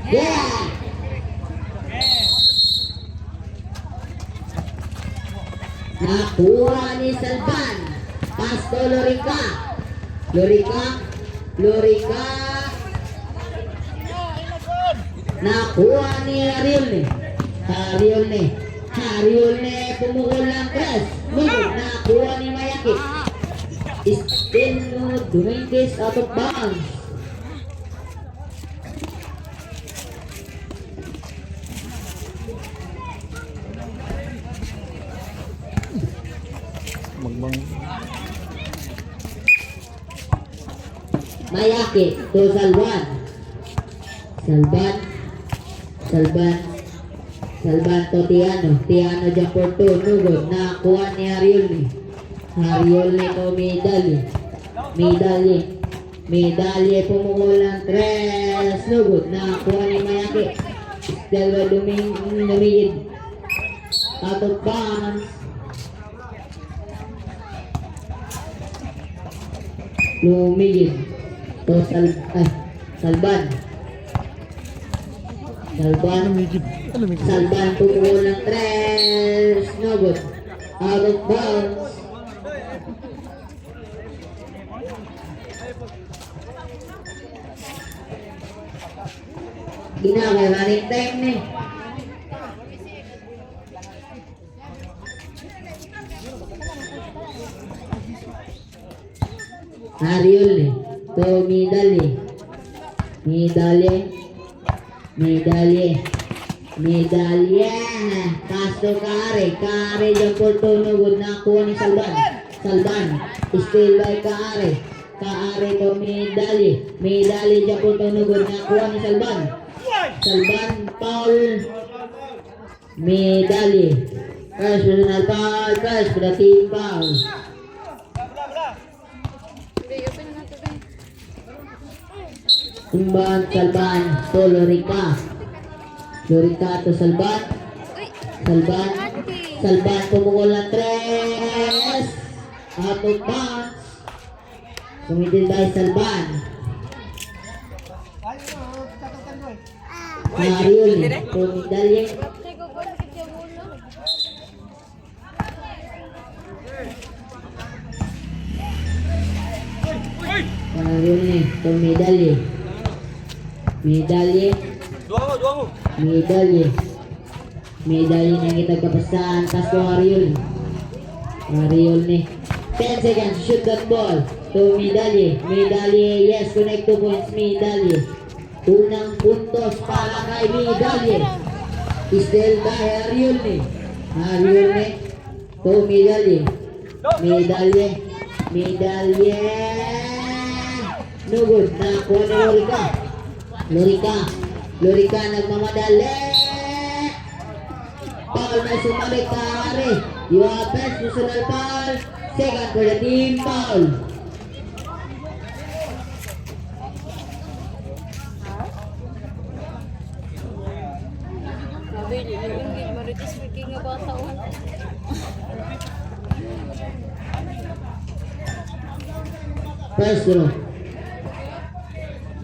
Yeah! Nakuha ni Salban. Pasto Lorica. Lorica. Nakuha ni Ariolne. Pumukul ng press. Nakuha ni Mayaki. Still Dominguez out of bounds. Mayaki to Salban to Tiano dyan for 2. Nugod. Nakuha ni Ariolne to Medalye pumukul ng 3. Nugod. Nakuha ni Mayaki. Still Lumigid out of bounds. Lumigid to Salban pumukul ng 3. Nugod. Out of bounds. Ginaway running time ni. Ariolne to Medalye. Kaso Kare dyan po tunugod. Nakuha ni Salban. Still by Kare to Medalye dyan po tunugod. Nakuha ni Salban. Foul. Medalye. Personal foul. First for the team foul. Salban to Lorica to Salban pumukul ng 3. Out of bounds. Sumidil by Salban. Ariolne to Medalye. Ariolne to Medalye na kitagkapasan. Pasto Ariolne 10 seconds, shoot that ball to Medalye. Yes, connect 2 points. Medalye, unang puntos para kay Medalye. Still by Ariolne to Medalye. Nugod. Nakuha ni Lorica nagmamadali. Foul na sumalik Kare. Yuapes, personal foul. Second for the team foul. First throw.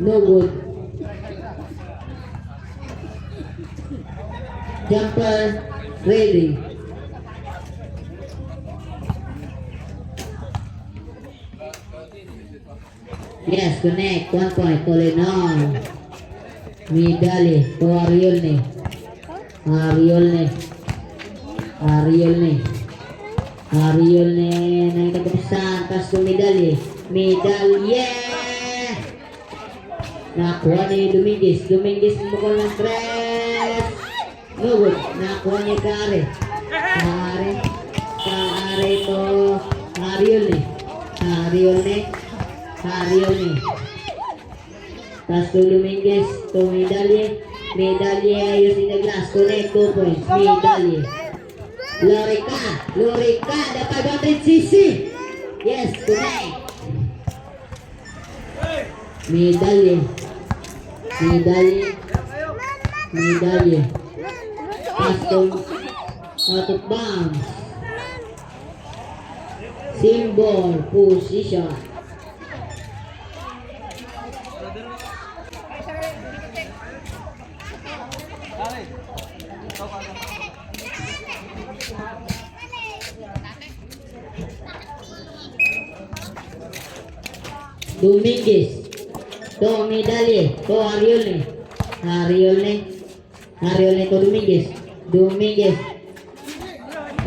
No good. Jumper ready. Yes, connect. 1 point. Tolenon. Medalye to Ariolne na itagkapisan. Pass to Medalye. Nakuha ni Dominguez pumukul ng 3. Nugod. Nakuha ni Kare to Ariolne. Pass to Dominguez to Medalye using the glass. Connect 2 points. Medalye. Lorica the 500cc. Yes, connect. Medalye. Pass to out of bounds. Symbol position. Dominguez. Tommy Daly. To Ariole. Ariole to Dominguez. Dominguez.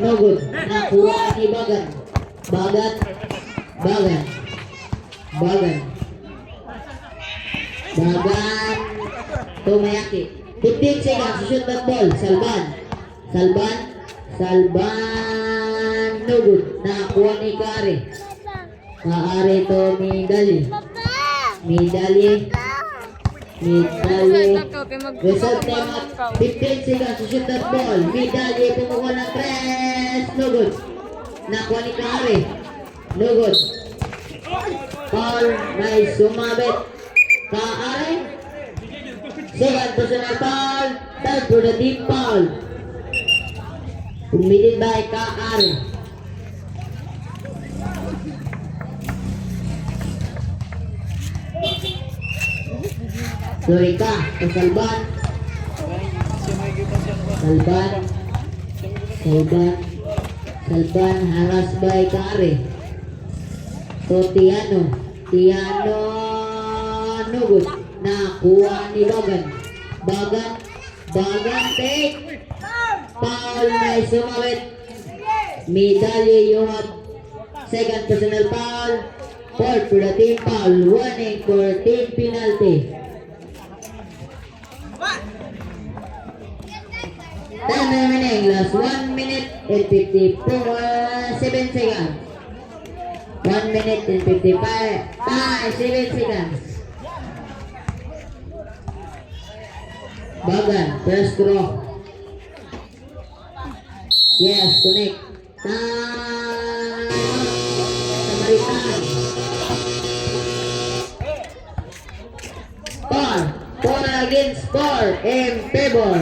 No good. Nakuha ni Bagan. Bagan. To Mayaki. 15 seconds to shoot that ball. Salban. No good. Nakuha ni Kare. Kare to Midali. Result time at 15 seconds to shoot that ball. Midali pumukul ng press. No good. Nakuha ni Kare. No good. Paul may sumabit. Kare. Second personal foul. Third for the team foul. Committed by Kare. Lorika to Salban. Salban harass by Kare. To Tiano. No good. Nakuha ni Bagan take. Foul may sumawit. Medalye you have second personal foul. Fourth for the team foul. Warning for team penalty. Time remaining. Last 1 minute and 7 seconds. 1 minute and 7 seconds. Bagan, first draw. Yes, connect. Samaritan. Four against 4 in favor.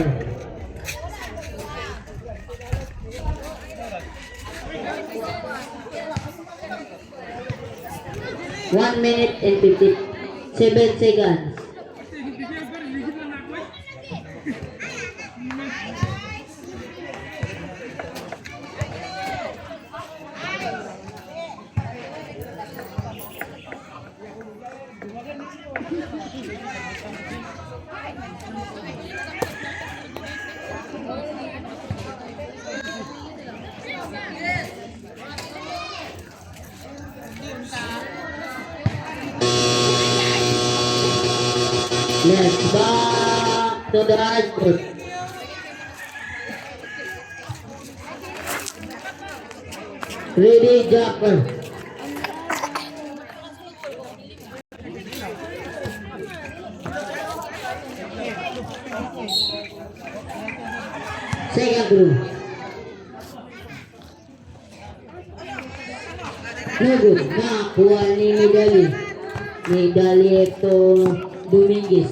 One minute and 57 seconds. Let's back to the right foot. Ready, jumper. Second group. No good. Nakuha ni Medalye to Dominguez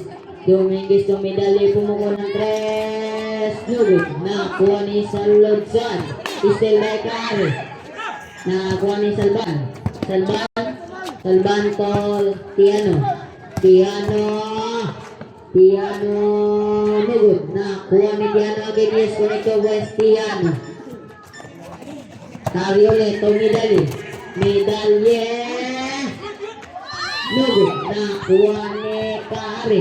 to Medalye pumukul ng tres. No good. Nakuha ni Salodsan. Still by Kare. Nakuha ni Salban to Tiano. No good. Nakuha ni Tiano again. Yes, connect to West Tiano. Ariole to Medalye. No good. Nakuha ni Kare.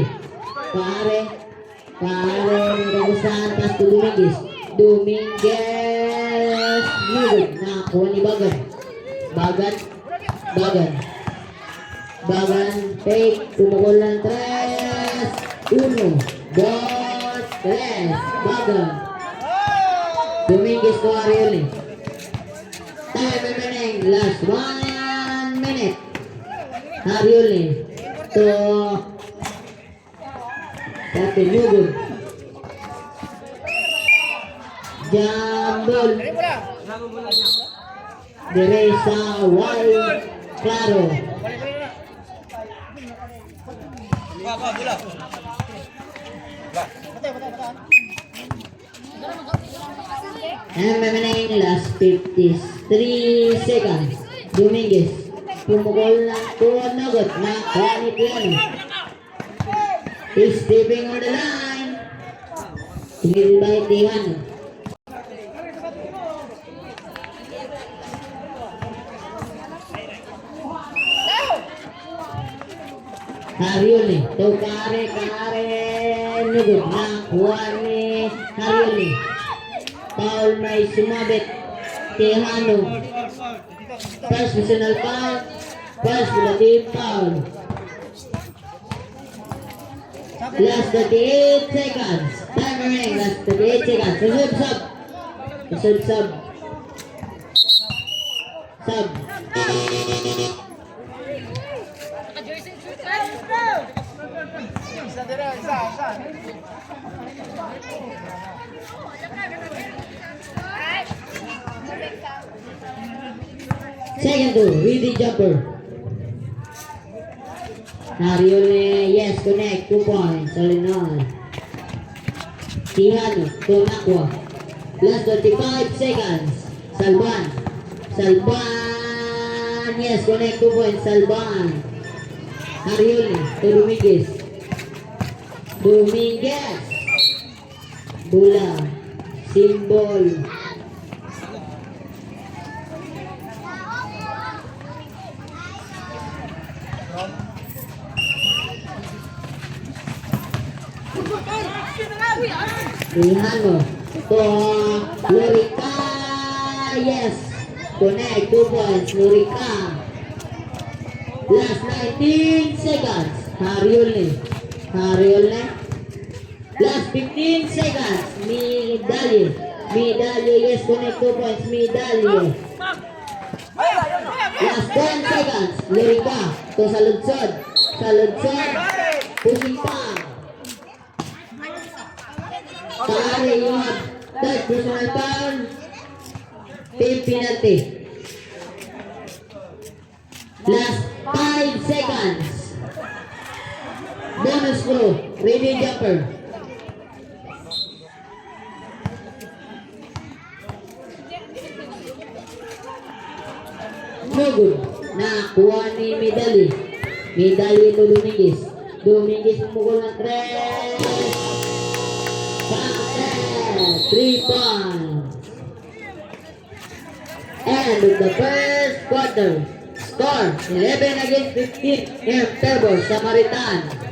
Kagusahan tas to Dominguez. No good. Nakuha ni Bagan. Take. Tumukol ng tres. 1, 2, 3. Bagan. Dominguez to Ariole. Time remaining. Last 1 minute. Ariole to Tapi Nugun. Jambol. Deresa Wai Claro. And remaining last 53 seconds. Dominguez. Pumukul ng tuwan nagot na Juanitiano. He's stepping on the line. Tumibay Tejano. Harioli, to kare nugod na kuha ni Harioli. Paul may sumabit. Tejano. First personal foul. First team foul. Last 38 seconds. Timer ring. Last 38 seconds. Reserve sub. Reserve sub. Sub. Second two, Rudy Jumper. Harioli, yes, connect, 2 points, all in all. Tejano, Tonakwa. Last 25 seconds. Salban. Salban, yes, connect, 2 points, Salban. Harioli, to Dominguez. Dominguez. Bola. Symbol. Tejano to Lurica, yes, connect, 2 points, Lurica. Last 19 seconds, Harioli. Last 15 seconds, Medalye, yes, connect, 2 points, Medalye. Last 10 seconds, Lurica to Saludsod, pushing pa. Kare, you have third personal foul. Team penalty. Last 5 seconds. Bonus throw. Ready jumper. No good. Nakuha ni Medalye. Medalye to Dominguez. Dominguez pumukul ng 3. 3 points. End of the first quarter. Score 11 against 15 in favor Samaritan.